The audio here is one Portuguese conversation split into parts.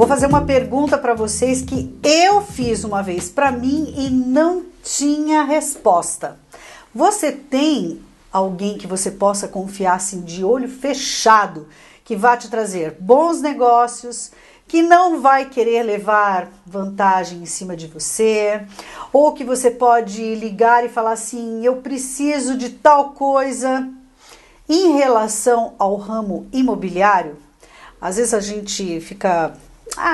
Vou fazer uma pergunta para vocês que eu fiz uma vez para mim e não tinha resposta. Você tem alguém que você possa confiar assim de olho fechado, que vai te trazer bons negócios, que não vai querer levar vantagem em cima de você, ou que você pode ligar e falar assim, eu preciso de tal coisa em relação ao ramo imobiliário? Às vezes a gente fica,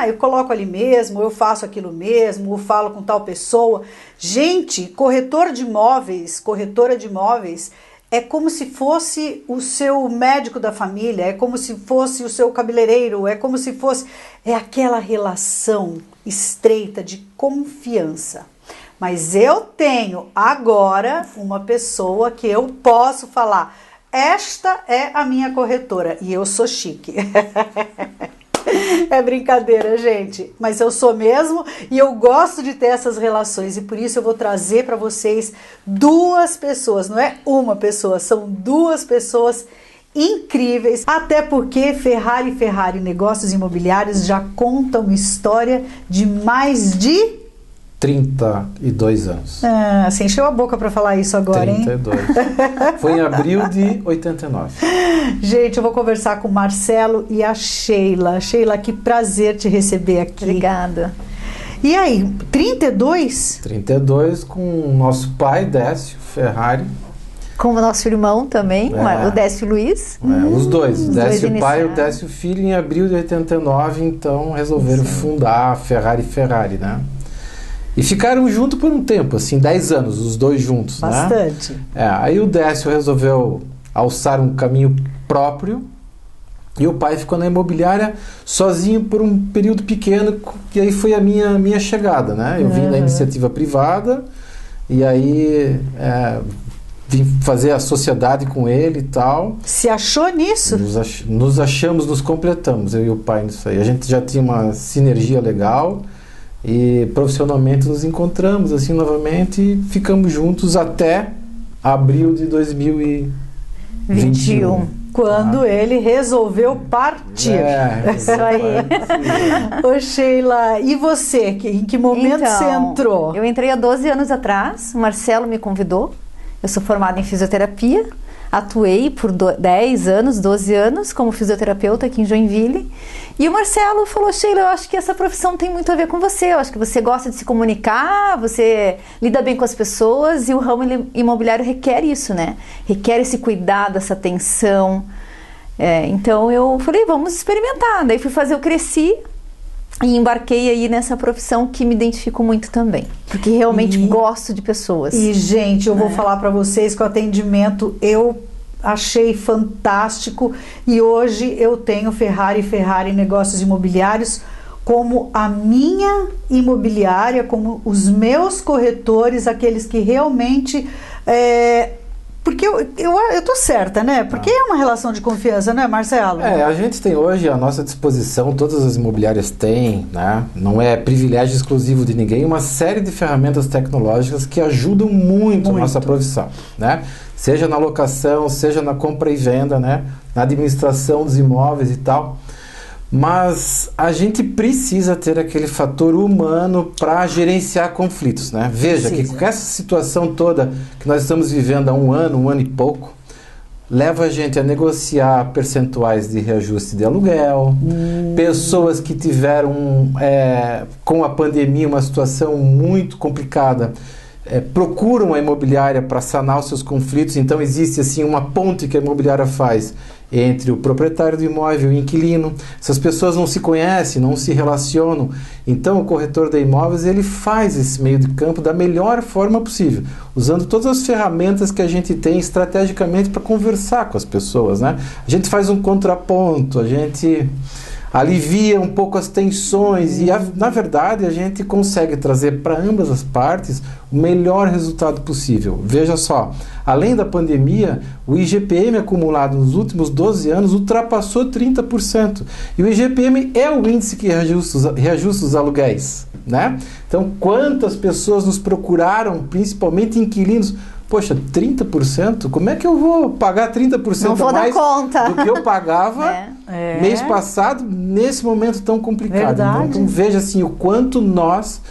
eu coloco ali mesmo, eu faço aquilo mesmo, eu falo com tal pessoa. Gente, corretor de imóveis, corretora de imóveis, é como se fosse o seu médico da família, é como se fosse o seu cabeleireiro, é como se fosse... É aquela relação estreita de confiança. Mas eu tenho agora uma pessoa que eu posso falar, esta é a minha corretora e eu sou chique. É brincadeira, gente, mas eu sou mesmo e eu gosto de ter essas relações e por isso eu vou trazer para vocês duas pessoas, não é uma pessoa, são duas pessoas incríveis, até porque Ferrari Negócios Imobiliários já conta uma história de mais de 32 anos. Você encheu a boca para falar isso agora, 32. Hein? Foi em abril de 89. Gente, eu vou conversar com o Marcelo e a Sheila. Sheila, que prazer te receber aqui. Obrigada. E aí, 32? 32 com o nosso pai, Décio Ferrari. Com o nosso irmão também, o Décio Luiz. Os dois, o Décio pai e o iniciaram. Décio filho, em abril de 89, então resolveram fundar a Ferrari, né? E ficaram juntos por um tempo, assim, 10 anos, os dois juntos, Bastante. né? Aí o Décio resolveu alçar um caminho próprio e o pai ficou na imobiliária sozinho por um período pequeno, que aí foi a minha chegada, né? Eu vim da iniciativa privada e aí vim fazer a sociedade com ele e tal. Se achou nisso? Nos achamos, nos completamos, eu e o pai nisso aí. A gente já tinha uma sinergia legal. E profissionalmente nos encontramos assim novamente e ficamos juntos até abril de 2021. Quando ele resolveu partir. Isso aí. Ô Sheila, e você? Em que momento você entrou? Eu entrei há 12 anos atrás, o Marcelo me convidou. Eu sou formada em fisioterapia, atuei por 10 anos, 12 anos como fisioterapeuta aqui em Joinville. E o Marcelo falou, Sheila, eu acho que essa profissão tem muito a ver com você. Eu acho que você gosta de se comunicar, você lida bem com as pessoas e o ramo imobiliário requer isso, né? Requer esse cuidado, essa atenção. Então eu falei, vamos experimentar. Daí fui fazer o Cresci e embarquei aí nessa profissão que me identifico muito também. Porque realmente gosto de pessoas. E, gente, eu vou falar para vocês que o atendimento eu achei fantástico e hoje eu tenho Ferrari Negócios Imobiliários como a minha imobiliária, como os meus corretores, aqueles que realmente... porque eu tô certa, né? Porque é uma relação de confiança, né, Marcelo? A gente tem hoje à nossa disposição, todas as imobiliárias têm, né? Não é privilégio exclusivo de ninguém, uma série de ferramentas tecnológicas que ajudam muito a nossa profissão, né? Seja na locação, seja na compra e venda, né? Na administração dos imóveis e tal. Mas a gente precisa ter aquele fator humano para gerenciar conflitos, né? Veja que com essa situação toda que nós estamos vivendo há um ano e pouco, leva a gente a negociar percentuais de reajuste de aluguel, pessoas que tiveram com a pandemia uma situação muito complicada, procuram a imobiliária para sanar os seus conflitos. Então existe assim uma ponte que a imobiliária faz entre o proprietário do imóvel e o inquilino. Essas pessoas não se conhecem, não se relacionam. Então o corretor de imóveis ele faz esse meio de campo da melhor forma possível, usando todas as ferramentas que a gente tem estrategicamente para conversar com as pessoas, né? A gente faz um contraponto, a gente alivia um pouco as tensões e, na verdade, a gente consegue trazer para ambas as partes o melhor resultado possível. Veja só, além da pandemia, o IGPM acumulado nos últimos 12 anos ultrapassou 30%. E o IGPM é o índice que reajusta os aluguéis, né? Então, quantas pessoas nos procuraram, principalmente inquilinos, poxa, 30%? Como é que eu vou pagar 30% Não vou a mais dar conta. do que eu pagava mês passado, nesse momento tão complicado? Então veja assim, o quanto nós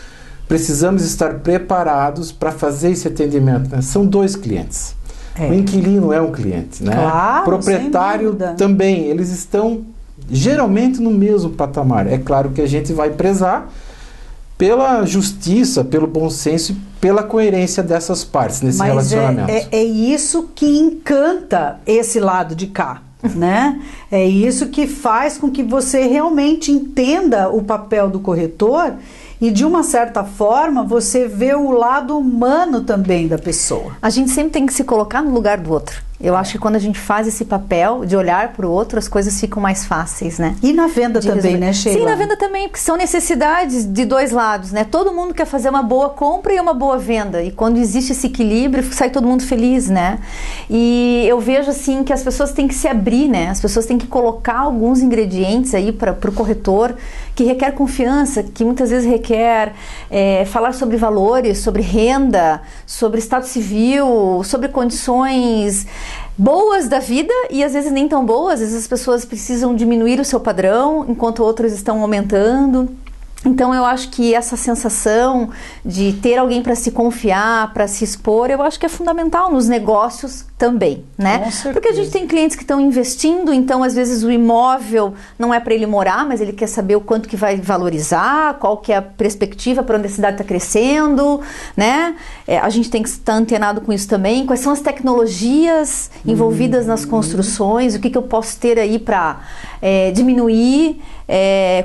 precisamos estar preparados para fazer esse atendimento, né? São 2 clientes. O inquilino é um cliente, né? Claro, proprietário também, eles estão geralmente no mesmo patamar. É claro que a gente vai prezar pela justiça, pelo bom senso e pela coerência dessas partes nesse relacionamento. É isso que encanta esse lado de cá, né? É isso que faz com que você realmente entenda o papel do corretor e, de uma certa forma, você vê o lado humano também da pessoa. A gente sempre tem que se colocar no lugar do outro. Eu acho que quando a gente faz esse papel de olhar para o outro, as coisas ficam mais fáceis, né? E na venda também, né, Sheila? Sim, na venda também, porque são necessidades de 2 lados, né? Todo mundo quer fazer uma boa compra e uma boa venda. E quando existe esse equilíbrio, sai todo mundo feliz, né? E eu vejo, assim, que as pessoas têm que se abrir, né? As pessoas têm que colocar alguns ingredientes aí para o corretor, que requer confiança, que muitas vezes requer falar sobre valores, sobre renda, sobre estado civil, sobre condições boas da vida e às vezes nem tão boas. Às vezes as pessoas precisam diminuir o seu padrão enquanto outros estão aumentando. Então eu acho que essa sensação de ter alguém para se confiar, para se expor, eu acho que é fundamental nos negócios também, né? Com certeza. Porque a gente tem clientes que estão investindo, então às vezes o imóvel não é para ele morar, mas ele quer saber o quanto que vai valorizar, qual que é a perspectiva, para onde a cidade está crescendo, né? A gente tem que estar antenado com isso também. Quais são as tecnologias envolvidas nas construções, o que eu posso ter aí para diminuir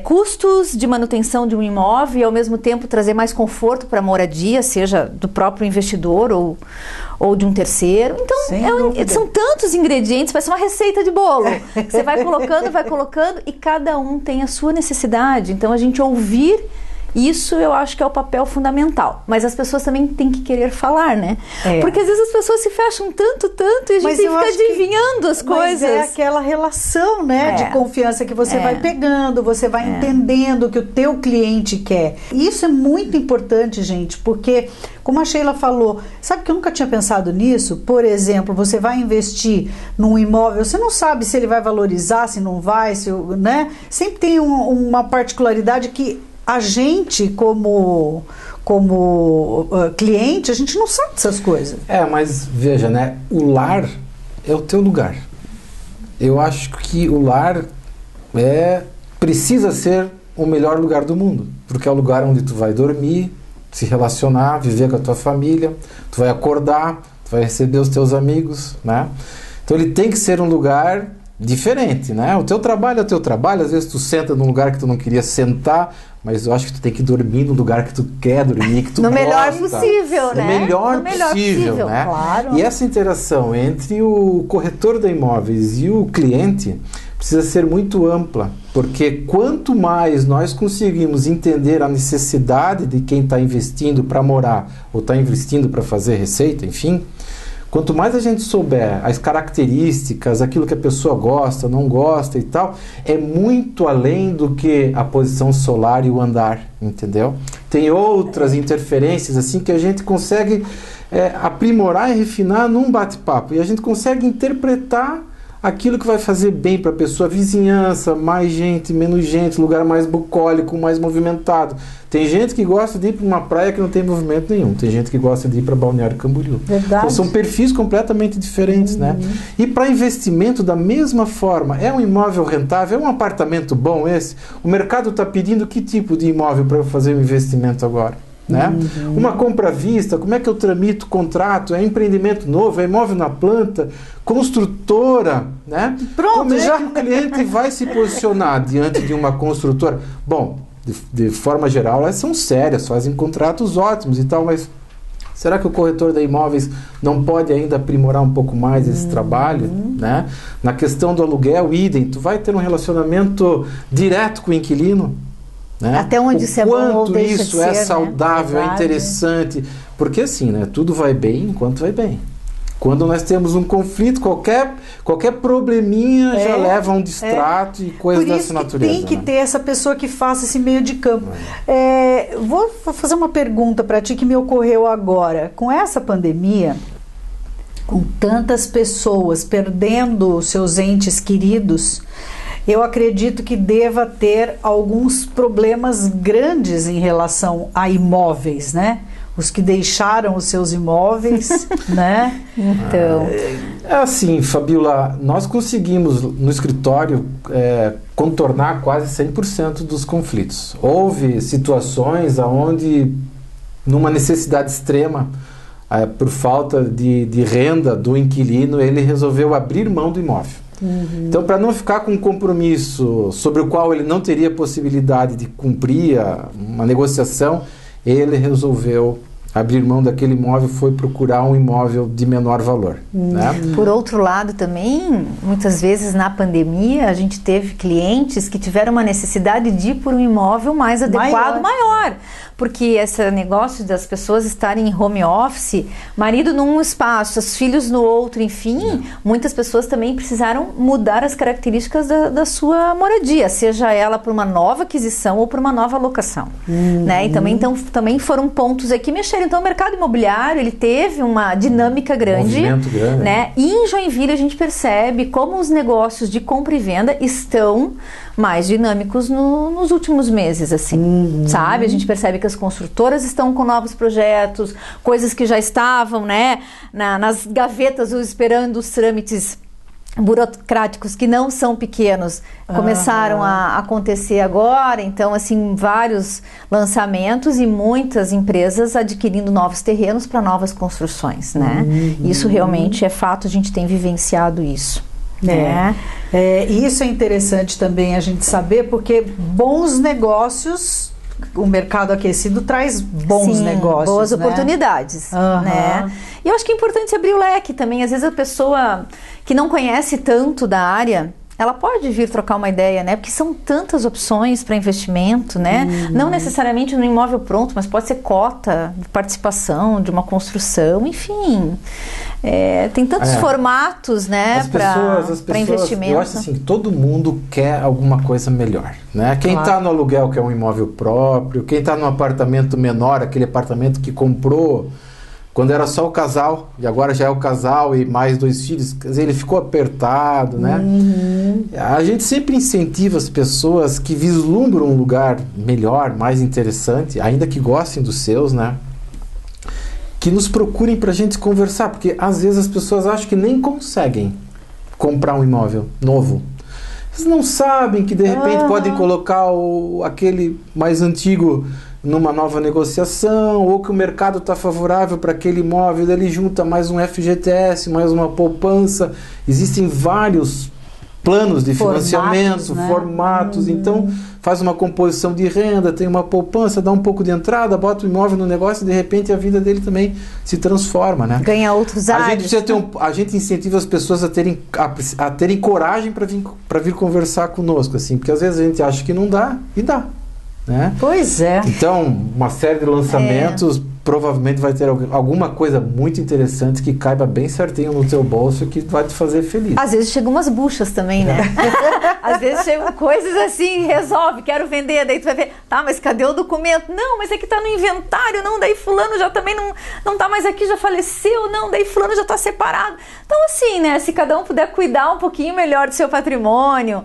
custos de manutenção de um imóvel e ao mesmo tempo trazer mais conforto para a moradia, seja do próprio investidor ou de um terceiro. Então são tantos ingredientes, vai ser uma receita de bolo. Você vai colocando e cada um tem a sua necessidade. Então a gente ouvir isso, eu acho que é o papel fundamental. Mas as pessoas também têm que querer falar, né? Porque às vezes as pessoas se fecham tanto e a gente tem que ficar adivinhando as coisas. Mas é aquela relação, né, de confiança que você vai pegando, você vai entendendo o que o teu cliente quer. Isso é muito importante, gente, porque, como a Sheila falou, sabe que eu nunca tinha pensado nisso? Por exemplo, você vai investir num imóvel, você não sabe se ele vai valorizar, se não vai, né? Sempre tem uma particularidade que a gente, como cliente, a gente não sabe dessas coisas. Mas veja, né? O lar é o teu lugar. Eu acho que o lar precisa ser o melhor lugar do mundo, porque é o lugar onde tu vai dormir, se relacionar, viver com a tua família, tu vai acordar, tu vai receber os teus amigos, né? Então ele tem que ser um lugar diferente, né? O teu trabalho é o teu trabalho, às vezes tu senta num lugar que tu não queria sentar, mas eu acho que tu tem que dormir no lugar que tu quer dormir, que tu no gosta. Melhor possível, né? No melhor possível, né? Claro. E essa interação entre o corretor de imóveis e o cliente precisa ser muito ampla, porque quanto mais nós conseguimos entender a necessidade de quem está investindo para morar ou está investindo para fazer receita, enfim, quanto mais a gente souber as características, aquilo que a pessoa gosta, não gosta e tal, é muito além do que a posição solar e o andar, entendeu? Tem outras interferências assim que a gente consegue aprimorar e refinar num bate-papo, e a gente consegue interpretar aquilo que vai fazer bem para a pessoa, vizinhança, mais gente, menos gente, lugar mais bucólico, mais movimentado. Tem gente que gosta de ir para uma praia que não tem movimento nenhum, tem gente que gosta de ir para Balneário Camboriú. Verdade. Então, são perfis completamente diferentes, né? E para investimento da mesma forma, é um imóvel rentável, é um apartamento bom esse? O mercado está pedindo que tipo de imóvel para eu fazer um investimento agora? Né? Uma compra à vista, como é que eu tramito contrato? É empreendimento novo, é imóvel na planta, construtora, né? Pronto, como é que o cliente vai se posicionar diante de uma construtora? Bom, de forma geral, elas são sérias, fazem contratos ótimos e tal, mas será que o corretor de imóveis não pode ainda aprimorar um pouco mais esse trabalho? Né? Na questão do aluguel, idem, tu vai ter um relacionamento direto com o inquilino? Né? Até onde isso é bom ou deixa de ser, quanto isso é saudável, né? é interessante. Porque assim, né? Tudo vai bem enquanto vai bem. Quando nós temos um conflito, qualquer probleminha já leva a um distrato e coisas dessa natureza. Por isso que tem que ter essa pessoa que faça esse meio de campo. Vou fazer uma pergunta para ti que me ocorreu agora. Com essa pandemia, com tantas pessoas perdendo seus entes queridos, eu acredito que deva ter alguns problemas grandes em relação a imóveis, né? Os que deixaram os seus imóveis, né? Então... É assim, Fabiola, nós conseguimos no escritório contornar quase 100% dos conflitos. Houve situações onde, numa necessidade extrema, por falta de renda do inquilino, ele resolveu abrir mão do imóvel. Então, para não ficar com um compromisso sobre o qual ele não teria possibilidade de cumprir uma negociação, ele resolveu abrir mão daquele imóvel, foi procurar um imóvel de menor valor. Né? Por outro lado também, muitas vezes na pandemia, a gente teve clientes que tiveram uma necessidade de ir por um imóvel mais adequado, maior. Porque esse negócio das pessoas estarem em home office, marido num espaço, os filhos no outro, enfim, muitas pessoas também precisaram mudar as características da sua moradia, seja ela por uma nova aquisição ou por uma nova locação. Né? E também foram pontos aí que mexeram. Então o mercado imobiliário, ele teve uma dinâmica grande. Movimento grande. Né? E em Joinville a gente percebe como os negócios de compra e venda estão mais dinâmicos nos últimos meses, assim, sabe? A gente percebe que as construtoras estão com novos projetos, coisas que já estavam, né, nas gavetas esperando os trâmites burocráticos que não são pequenos, começaram a acontecer agora. Então, assim, vários lançamentos e muitas empresas adquirindo novos terrenos para novas construções, né? Isso realmente é fato, a gente tem vivenciado isso. Isso é interessante também a gente saber, porque bons negócios, o mercado aquecido traz bons negócios, boas né? oportunidades, né? E eu acho que é importante abrir o leque também. Às vezes a pessoa que não conhece tanto da área, ela pode vir trocar uma ideia, né? Porque são tantas opções para investimento, né? Não necessariamente no imóvel pronto, mas pode ser cota de participação de uma construção, enfim. Tem tantos formatos, né? Para investimento. Eu acho assim, todo mundo quer alguma coisa melhor, né? Quem está no aluguel quer um imóvel próprio, quem está num apartamento menor, aquele apartamento que comprou quando era só o casal, e agora já é o casal e mais 2 filhos, quer dizer, ele ficou apertado, né? A gente sempre incentiva as pessoas que vislumbram um lugar melhor, mais interessante, ainda que gostem dos seus, né? Que nos procurem para a gente conversar, porque às vezes as pessoas acham que nem conseguem comprar um imóvel novo. Eles não sabem que de repente podem colocar aquele mais antigo numa nova negociação, ou que o mercado está favorável para aquele imóvel, daí ele junta mais um FGTS, mais uma poupança. Existem vários planos de financiamento, formatos, então faz uma composição de renda, tem uma poupança, dá um pouco de entrada, bota o imóvel no negócio e de repente a vida dele também se transforma, né? Ganha outros áreas. A gente incentiva as pessoas a terem coragem para vir conversar conosco, assim, porque às vezes a gente acha que não dá e dá. Né? Pois é. Então, uma série de lançamentos, provavelmente vai ter alguma coisa muito interessante que caiba bem certinho no teu bolso, que vai te fazer feliz. Às vezes chegam umas buchas também, né? Às vezes chegam coisas assim, resolve, quero vender, daí tu vai ver, tá, mas cadê o documento? Não, mas é que tá no inventário, não, daí fulano já também não tá mais aqui, já faleceu, não, daí fulano já tá separado. Então assim, né, se cada um puder cuidar um pouquinho melhor do seu patrimônio,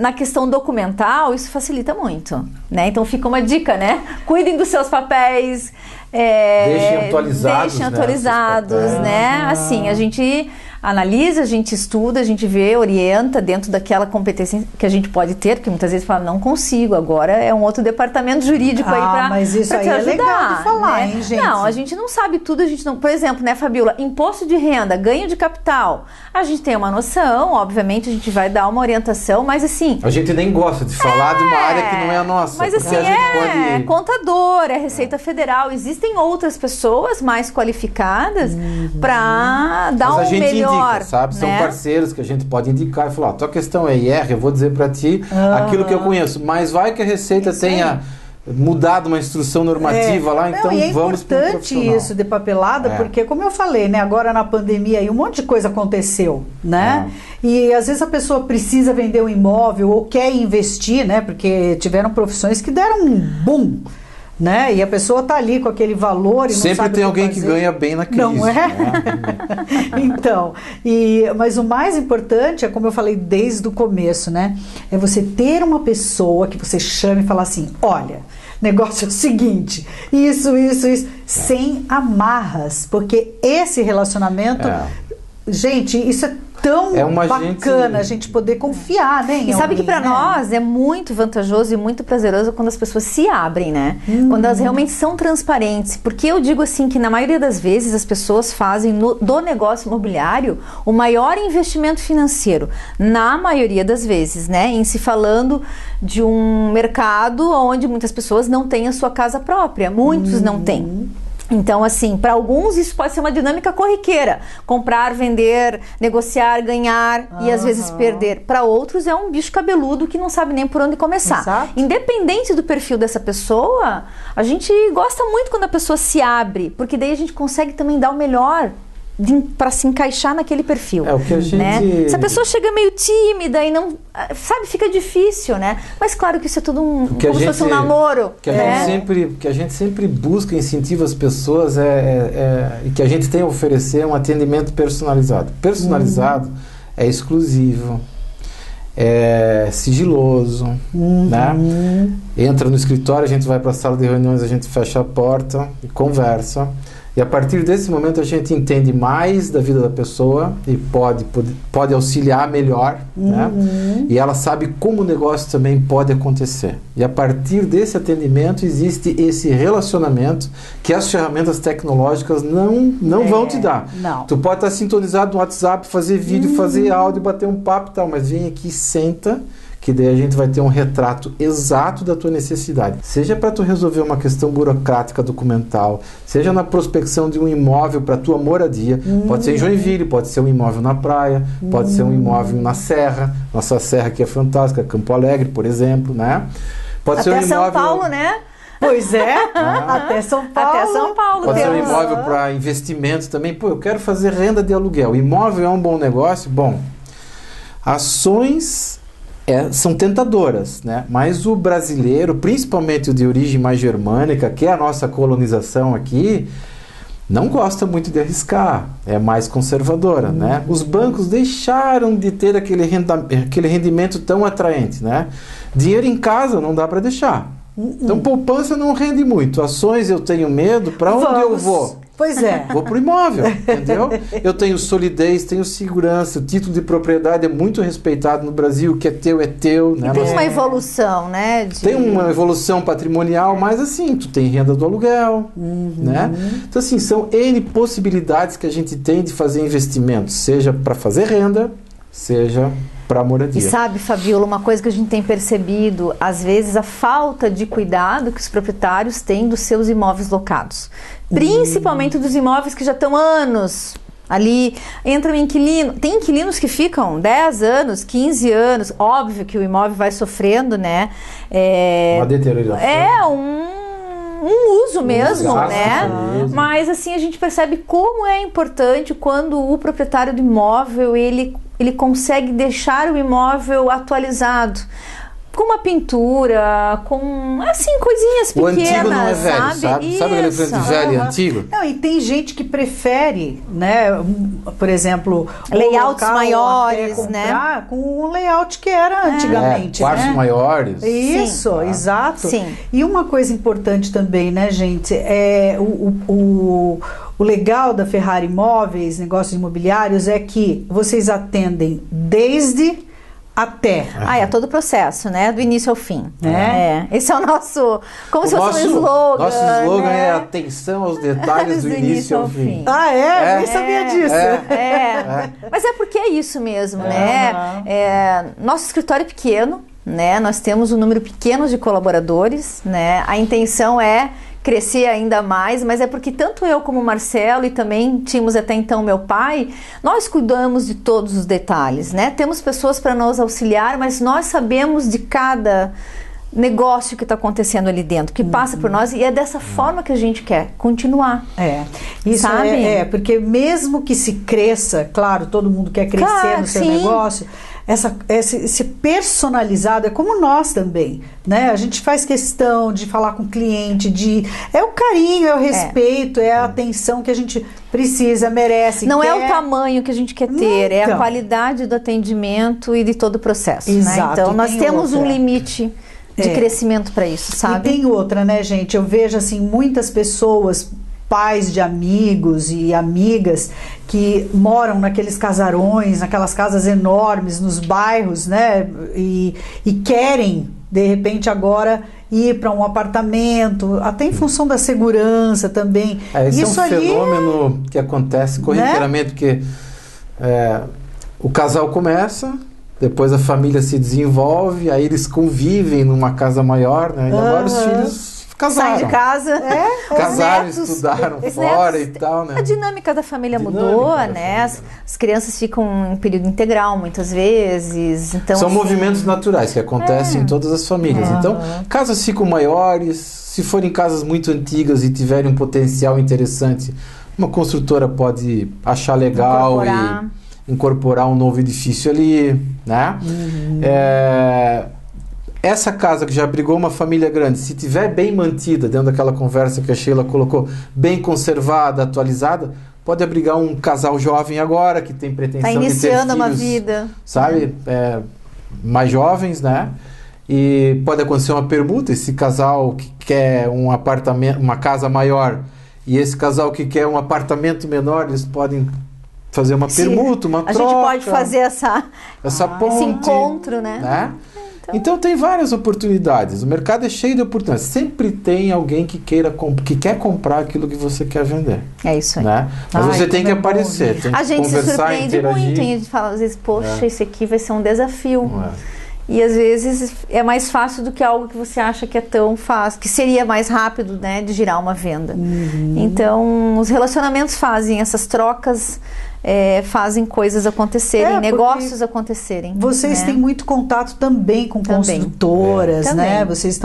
na questão documental, isso facilita muito, né? Então fica uma dica, né? Cuidem dos seus papéis, deixem atualizados, né? Assim, a gente analisa, a gente estuda, a gente vê, orienta dentro daquela competência que a gente pode ter, porque muitas vezes fala, não consigo, agora é um outro departamento jurídico aí para mas isso aí te ajudar, é legal de falar, né? hein, gente? Não, a gente não sabe tudo, a gente não... Por exemplo, né, Fabiola, imposto de renda, ganho de capital, a gente tem uma noção, obviamente a gente vai dar uma orientação, mas assim... A gente nem gosta de falar de uma área que não é a nossa. Mas assim, contador, Receita Federal, existem outras pessoas mais qualificadas para dar um melhor... Indica, sabe? São parceiros que a gente pode indicar e falar, tua questão é IR, eu vou dizer para ti aquilo que eu conheço, mas vai que a Receita tenha mudado uma instrução normativa lá, então vamos para o profissional. É importante isso de papelada, porque como eu falei, né, agora na pandemia aí um monte de coisa aconteceu, né? E às vezes a pessoa precisa vender um imóvel ou quer investir, né? Porque tiveram profissões que deram um boom, né? E a pessoa tá ali com aquele valor e não sempre sabe tem o que alguém que fazer. ganha bem na crise. Não é? Né? Então, mas o mais importante é, como eu falei desde o começo, né? É você ter uma pessoa que você chame e falar assim, olha, negócio é o seguinte, isso, sem amarras, porque esse relacionamento, gente, isso é tão bacana a gente poder confiar, né? E sabe que para nós é muito vantajoso e muito prazeroso quando as pessoas se abrem, né? Quando elas realmente são transparentes. Porque eu digo assim que na maioria das vezes as pessoas fazem do negócio imobiliário o maior investimento financeiro. Na maioria das vezes, né? Em se falando de um mercado onde muitas pessoas não têm a sua casa própria. Muitos não têm. Então, assim, para alguns isso pode ser uma dinâmica corriqueira. Comprar, vender, negociar, ganhar e às vezes perder. Para outros é um bicho cabeludo que não sabe nem por onde começar. Exato. Independente do perfil dessa pessoa, a gente gosta muito quando a pessoa se abre, porque daí a gente consegue também dar o melhor para se encaixar naquele perfil. É o que a gente... né? Se a pessoa chega meio tímida e não... Sabe, fica difícil, né? Mas claro que isso é tudo como se fosse um namoro. Que a gente sempre busca, incentiva as pessoas e que a gente tem a oferecer um atendimento personalizado. Personalizado é exclusivo, é sigiloso, né? Entra no escritório, a gente vai para a sala de reuniões, a gente fecha a porta e conversa. E a partir desse momento a gente entende mais da vida da pessoa e pode auxiliar melhor, né? E ela sabe como o negócio também pode acontecer. E a partir desse atendimento existe esse relacionamento que as ferramentas tecnológicas não vão te dar. Não. Tu pode estar sintonizado no WhatsApp, fazer vídeo, fazer áudio, bater um papo e tal, mas vem aqui, senta, que daí a gente vai ter um retrato exato da tua necessidade. Seja para tu resolver uma questão burocrática documental, seja na prospecção de um imóvel para tua moradia, pode ser em Joinville, pode ser um imóvel na praia, pode ser um imóvel na serra, nossa serra aqui é fantástica, Campo Alegre, por exemplo, né? Pode ser um Até imóvel... São Paulo, né? Pois é, até São Paulo. Até São Paulo. Pode ser um imóvel para investimento também. Pô, eu quero fazer renda de aluguel. Imóvel é um bom negócio? Bom, ações... são tentadoras, né? Mas o brasileiro, principalmente o de origem mais germânica, que é a nossa colonização aqui, não gosta muito de arriscar, é mais conservadora, né? Os bancos deixaram de ter aquele rendimento tão atraente, né? Dinheiro em casa não dá para deixar. Então poupança não rende muito. Ações eu tenho medo, para onde eu vou? Pois é. Vou pro imóvel, entendeu? Eu tenho solidez, tenho segurança, o título de propriedade é muito respeitado no Brasil, o que é teu, né? E tem uma evolução, né? Tem uma evolução patrimonial, mas assim, tu tem renda do aluguel, né? Então assim, são N possibilidades que a gente tem de fazer investimentos, seja para fazer renda, seja para moradia. E sabe, Fabiola, uma coisa que a gente tem percebido, às vezes a falta de cuidado que os proprietários têm dos seus imóveis locados. Principalmente dos imóveis que já estão anos ali, entra um inquilino, tem inquilinos que ficam 10 anos, 15 anos, óbvio que o imóvel vai sofrendo, né? Uma deterioração. Um uso mesmo, gasto, né? Mas assim, a gente percebe como é importante quando o proprietário do imóvel, ele consegue deixar o imóvel atualizado. Com uma pintura, com, assim, coisinhas pequenas, o antigo não é velho, sabe? Sabe aquele frente velho e antigo? Não, e tem gente que prefere, né, por exemplo... layouts maiores, né? Com o layout que era antigamente, quartos né? maiores. Isso, exato. Sim. E uma coisa importante também, né, gente, é o legal da Ferrari Imóveis, negócios imobiliários, é que vocês atendem desde... até. É todo o processo, né? Do início ao fim. Esse é o nosso... Como se fosse um slogan. Nosso slogan né? é atenção aos detalhes do início ao fim. Nem sabia disso. Mas é porque é isso mesmo, né? Nosso escritório é pequeno, né? Nós temos um número pequeno de colaboradores, né? A intenção é crescer ainda mais, mas é porque tanto eu como o Marcelo e também tínhamos até então meu pai, nós cuidamos de todos os detalhes, né? Temos pessoas para nos auxiliar, mas nós sabemos de cada negócio que está acontecendo ali dentro, que passa por nós, e é dessa forma que a gente quer continuar. Isso porque mesmo que se cresça, claro, todo mundo quer crescer no seu negócio, esse personalizado, é como nós também, né? A gente faz questão de falar com o cliente, é o carinho, é o respeito, é a atenção que a gente precisa, merece. Não é o tamanho que a gente quer ter, é a Então. qualidade do atendimento e de todo o processo, Exato, né? Então, e nós tem temos um outra. limite de crescimento para isso, sabe? E tem outra, né, gente? Eu vejo, assim, muitas pessoas, pais de amigos e amigas que moram naqueles casarões, naquelas casas enormes, nos bairros, né? E querem, de repente, agora ir para um apartamento, até em função da segurança também. Esse Isso é um ali fenômeno que acontece corriqueiramente, porque o casal começa, depois a família se desenvolve, aí eles convivem numa casa maior, né? E agora os filhos casaram. Sai de casa. Casaram, Os netos, estudaram os fora netos, e tal, né? A dinâmica da família Dinâmica mudou, da né? família. As crianças ficam em período integral muitas vezes. Então, São assim, movimentos naturais que acontecem em todas as famílias. Então, casas ficam maiores, se forem casas muito antigas e tiverem um potencial interessante, uma construtora pode achar legal e incorporar um novo edifício ali, né? Essa casa que já abrigou uma família grande, se tiver bem mantida, dentro daquela conversa que a Sheila colocou, bem conservada, atualizada, pode abrigar um casal jovem agora, que tem pretensão tá de ter iniciando uma filhos, vida, sabe? Mais jovens, né? E pode acontecer uma permuta, esse casal que quer um apartamento, uma casa maior, e esse casal que quer um apartamento menor, eles podem fazer uma permuta, uma troca. A gente pode fazer essa ponte, esse encontro, né? Então tem várias oportunidades. O mercado é cheio de oportunidades. Sempre tem alguém que quer comprar aquilo que você quer vender. É isso aí. Né? Mas você tem que aparecer, bom, tem que a gente conversar, se surpreende interagir. muito. A gente fala às vezes, poxa, esse aqui vai ser um desafio. É. E às vezes é mais fácil do que algo que você acha que é tão fácil, que seria mais rápido, né, de girar uma venda. Então, os relacionamentos fazem essas trocas, fazem coisas acontecerem, negócios acontecerem. Vocês né? têm muito contato também com construtoras, Também. né? Vocês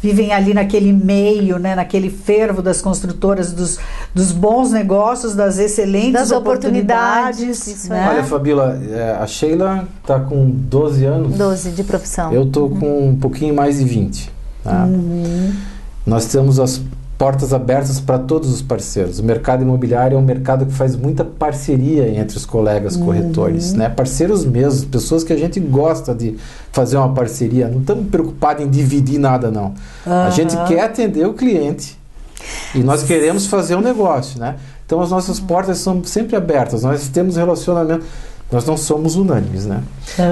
vivem ali naquele meio, né? Naquele fervo das construtoras, dos bons negócios, das excelentes Das oportunidades. isso né? Olha, Fabíola, a Sheila está com 12 anos. 12 de profissão. Eu estou com um pouquinho mais de 20. Tá? Nós temos as portas abertas para todos os parceiros. O mercado imobiliário é um mercado que faz muita parceria entre os colegas corretores, né? Parceiros mesmos, pessoas que a gente gosta de fazer uma parceria. Não estamos preocupados em dividir nada, não. A gente quer atender o cliente e nós queremos fazer um negócio, né? Então as nossas portas são sempre abertas. Nós temos relacionamento. Nós não somos unânimes, né?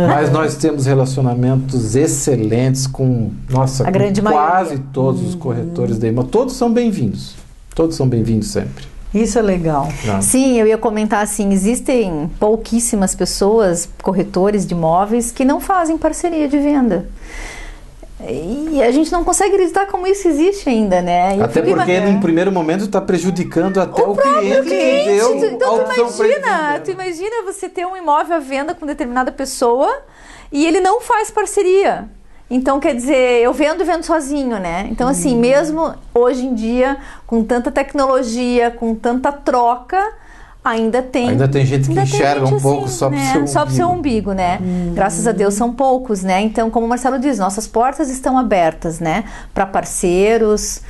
Mas nós temos relacionamentos excelentes com, A grande quase maioria. todos os corretores da imóvel. Todos são bem-vindos. Todos são bem-vindos sempre. Isso é legal. Né? Sim, eu ia comentar assim, existem pouquíssimas pessoas, corretores de imóveis, que não fazem parceria de venda. E a gente não consegue acreditar como isso existe ainda, né? Até porque, em primeiro momento, está prejudicando até o cliente que deu Então, a opção para ele vender. tu imagina você ter um imóvel à venda com determinada pessoa e ele não faz parceria. Então, quer dizer, eu vendo e vendo sozinho, né? Então, assim, mesmo hoje em dia, com tanta tecnologia, com tanta troca, ainda tem gente que enxerga um pouco só pro seu umbigo. Só pro seu umbigo, né? Graças a Deus são poucos, né? Então, como o Marcelo diz, nossas portas estão abertas, né? Para parceiros,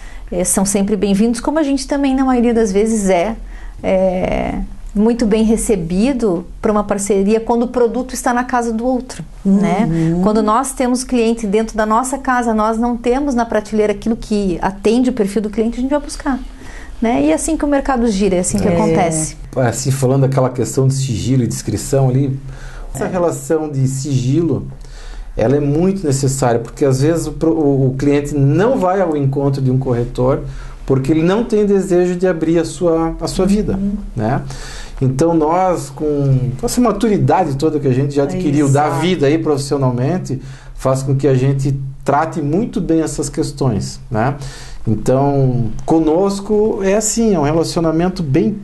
são sempre bem-vindos, como a gente também, na maioria das vezes, muito bem recebido para uma parceria quando o produto está na casa do outro, né? Quando nós temos cliente dentro da nossa casa, nós não temos na prateleira aquilo que atende o perfil do cliente, a gente vai buscar. Né? E é assim que o mercado gira, é assim que acontece. Assim, falando daquela questão de sigilo e discrição ali, essa relação de sigilo, ela é muito necessária, porque às vezes o cliente não vai ao encontro de um corretor porque ele não tem desejo de abrir a sua vida, né? Então nós, com essa maturidade toda que a gente já adquiriu da vida aí profissionalmente, faz com que a gente trate muito bem essas questões, né? Então, conosco é assim, é um relacionamento bem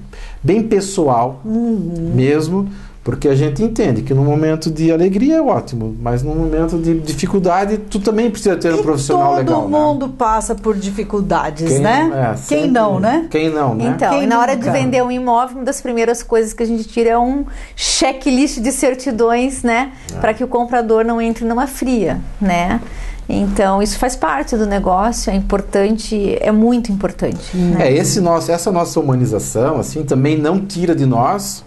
pessoal mesmo, Porque a gente entende que no momento de alegria é ótimo, mas no momento de dificuldade, tu também precisa ter um profissional legal. Todo mundo passa por dificuldades, Quem, né? Quem não, né? Quem não, né? Então, Quem e na hora nunca? de vender um imóvel, uma das primeiras coisas que a gente tira é um checklist de certidões, né? Para que o comprador não entre numa fria, né? Então, isso faz parte do negócio, é importante, é muito importante. Né? Essa nossa humanização, assim, também não tira de nós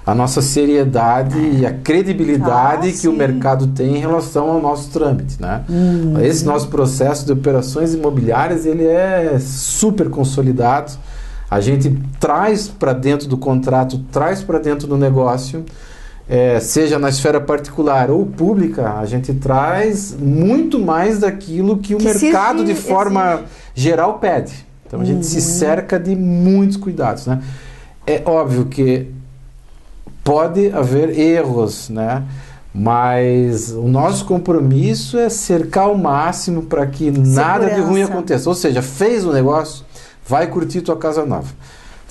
a nossa seriedade e a credibilidade que o mercado tem em relação ao nosso trâmite, né? Esse nosso processo de operações imobiliárias, ele é super consolidado. A gente traz para dentro do contrato, traz para dentro do negócio, seja na esfera particular ou pública, a gente traz muito mais daquilo que o mercado de forma geral pede. Então a gente se cerca de muitos cuidados, né? É óbvio que pode haver erros, né? Mas o nosso compromisso é cercar ao máximo para que nada de ruim aconteça. Ou seja, fez o negócio, vai curtir tua casa nova.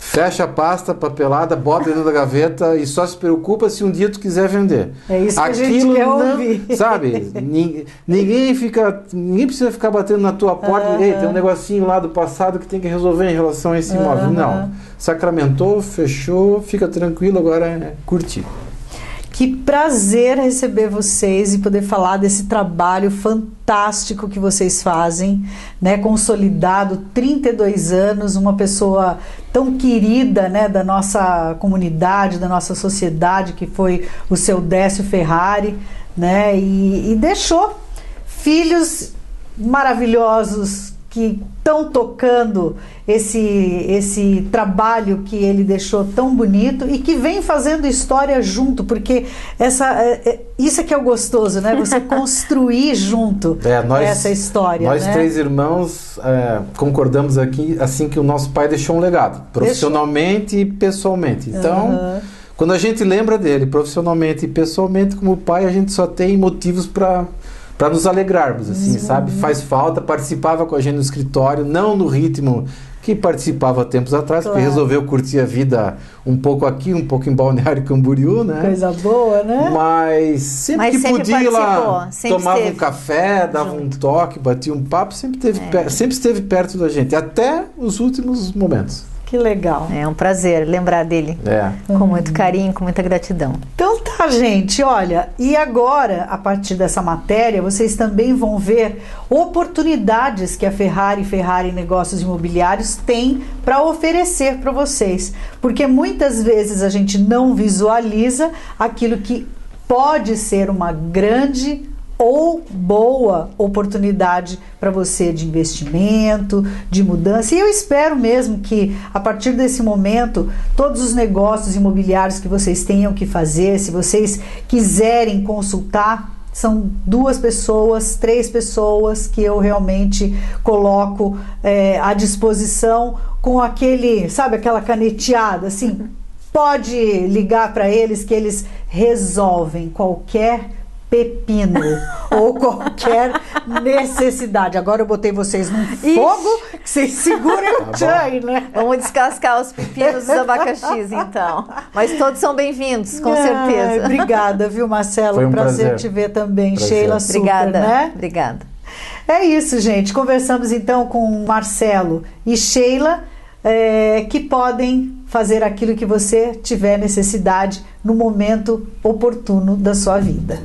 Fecha a pasta, papelada, bota dentro da gaveta e só se preocupa se um dia tu quiser vender. É isso que a gente quer ouvir. Sabe? Ninguém precisa ficar batendo na tua porta. Ei, tem um negocinho lá do passado que tem que resolver em relação a esse imóvel. Não. Sacramentou, fechou, fica tranquilo, agora é curtir. Que prazer receber vocês e poder falar desse trabalho fantástico que vocês fazem, né? Consolidado, 32 anos, uma pessoa tão querida, né, da nossa comunidade, da nossa sociedade, que foi o seu Décio Ferrari, né? E deixou filhos maravilhosos que estão tocando esse trabalho que ele deixou tão bonito e que vem fazendo história junto, porque isso é que é o gostoso, né? Você construir junto essa história. Nós, né? 3 irmãos, concordamos aqui assim que o nosso pai deixou um legado, profissionalmente e pessoalmente. Então, quando a gente lembra dele profissionalmente e pessoalmente como pai, a gente só tem motivos para nos alegrarmos, assim, sabe? Faz falta, participava com a gente no escritório, não no ritmo que participava tempos atrás, porque resolveu curtir a vida um pouco aqui, um pouco em Balneário Camboriú, né? Coisa boa, né? Mas sempre podia ir lá, tomava um café, dava um toque, batia um papo, sempre esteve perto da gente, até os últimos momentos. Que legal. É um prazer lembrar dele. Com muito carinho, com muita gratidão. Então tá, gente, olha, e agora, a partir dessa matéria, vocês também vão ver oportunidades que a Ferrari Negócios Imobiliários tem para oferecer para vocês. Porque muitas vezes a gente não visualiza aquilo que pode ser uma grande ou boa oportunidade para você de investimento, de mudança. E eu espero mesmo que, a partir desse momento, todos os negócios imobiliários que vocês tenham que fazer, se vocês quiserem consultar, são 2 pessoas, 3 pessoas que eu realmente coloco à disposição com aquela caneteada, assim, pode ligar para eles que eles resolvem qualquer pepino ou qualquer necessidade. Agora eu botei vocês num fogo que vocês seguram o chai, né? Vamos descascar os pepinos dos abacaxis, então. Mas todos são bem-vindos, com certeza. Obrigada, viu, Marcelo? Foi um prazer te ver também. Sheila, super, obrigada, né? Obrigada. É isso, gente. Conversamos então com Marcelo e Sheila, que podem fazer aquilo que você tiver necessidade no momento oportuno da sua vida.